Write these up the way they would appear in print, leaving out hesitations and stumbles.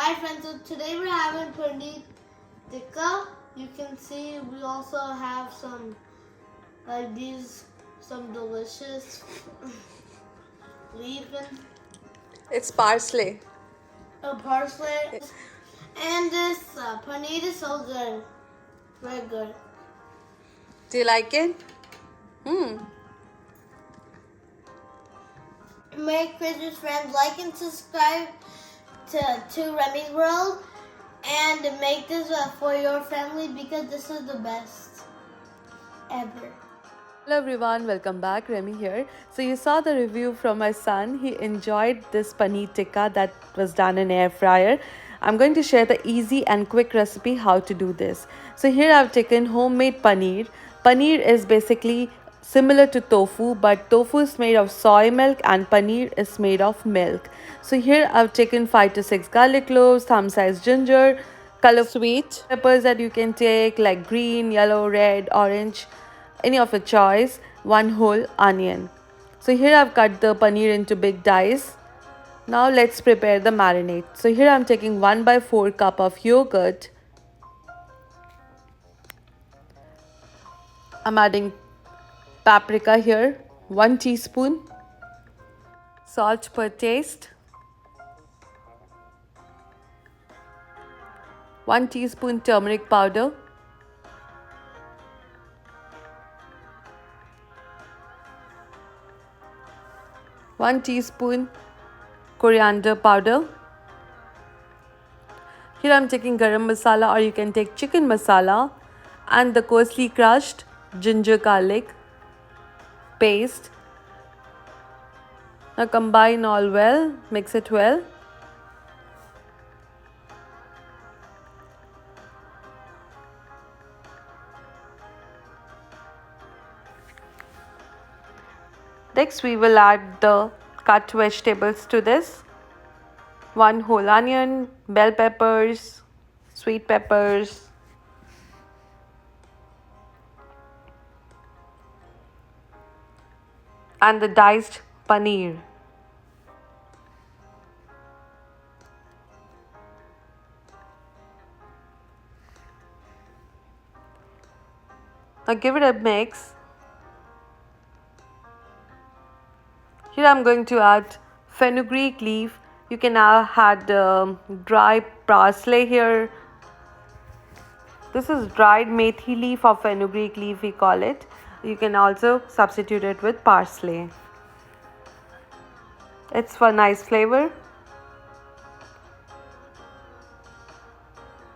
Hi friends, so today we're having Paneer Tikka. You can see we also have some like these, some delicious leaves. It's parsley. Parsley. And this paneer is so good. Very good. Do you like it? Merry Christmas friends. Like and subscribe to Remy's World. And make this for your family because this is the best ever. Hello everyone, welcome back. Remy here. So you saw the review from my son. He enjoyed this paneer tikka that was done in air fryer. I'm going to share the easy and quick recipe how to do this. So here I've taken homemade paneer. Paneer is basically similar to tofu, but tofu is made of soy milk and paneer is made of milk. So here I've taken 5 to 6 garlic cloves, thumb-sized ginger, color sweet peppers that you can take like green, yellow, red, orange, any of your choice, one whole onion. So here I've cut the paneer into big dice. Now let's prepare the marinade. So here I'm taking 1/4 cup of yogurt. I'm adding paprika here, 1 teaspoon, salt per taste, 1 teaspoon turmeric powder, 1 teaspoon coriander powder. Here I'm taking garam masala, or you can take chicken masala, and the coarsely crushed ginger garlic paste. Now combine all well, mix it well. Next we will add the cut vegetables to this. 1 whole onion, bell peppers, sweet peppers, and the diced paneer. Now give it a mix. Here I'm going to add fenugreek leaf. You can add dry parsley here. This is dried methi leaf or fenugreek leaf we call it. You can also substitute it with parsley. It's for nice flavor.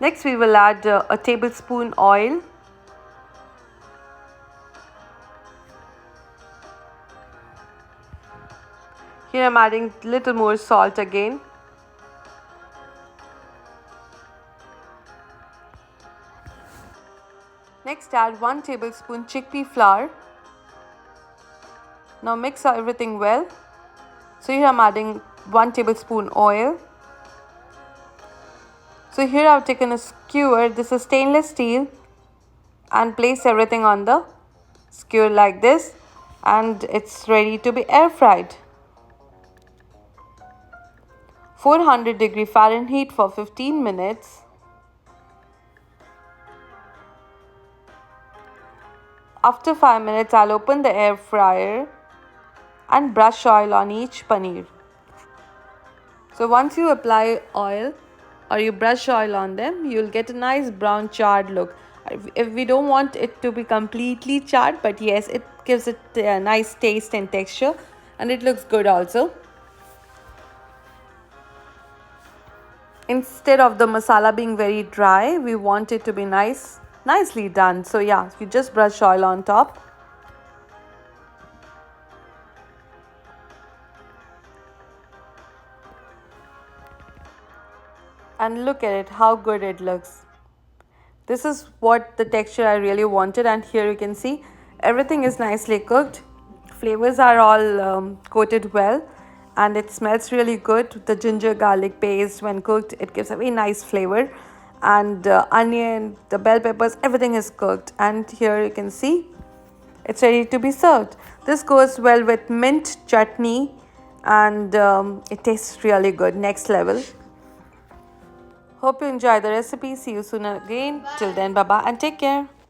Next we will add a tablespoon oil. Here I'm adding little more salt again. Next add 1 tablespoon chickpea flour. Now mix everything well. So here I'm adding 1 tablespoon oil. So here I've taken a skewer. This is stainless steel, and place everything on the skewer like this, and it's ready to be air fried. 400-degree Fahrenheit for 15 minutes. After 5 minutes, I'll open the air fryer and brush oil on each paneer. So once you apply oil or you brush oil on them, you'll get a nice brown charred look. If we don't want it to be completely charred, but yes, it gives it a nice taste and texture, and it looks good also. Instead of the masala being very dry, we want it to be nicely done. So yeah, you just brush oil on top. And look at it, how good it looks. This is what the texture I really wanted, and here you can see everything is nicely cooked. Flavors are all coated well, and it smells really good. The ginger garlic paste, when cooked, it gives a very nice flavor, and onion, the bell peppers, everything is cooked, and here you can see it's ready to be served. This goes well with mint chutney, and it tastes really good, next level. Hope you enjoy the recipe. See you soon again. Till then, bye bye and take care.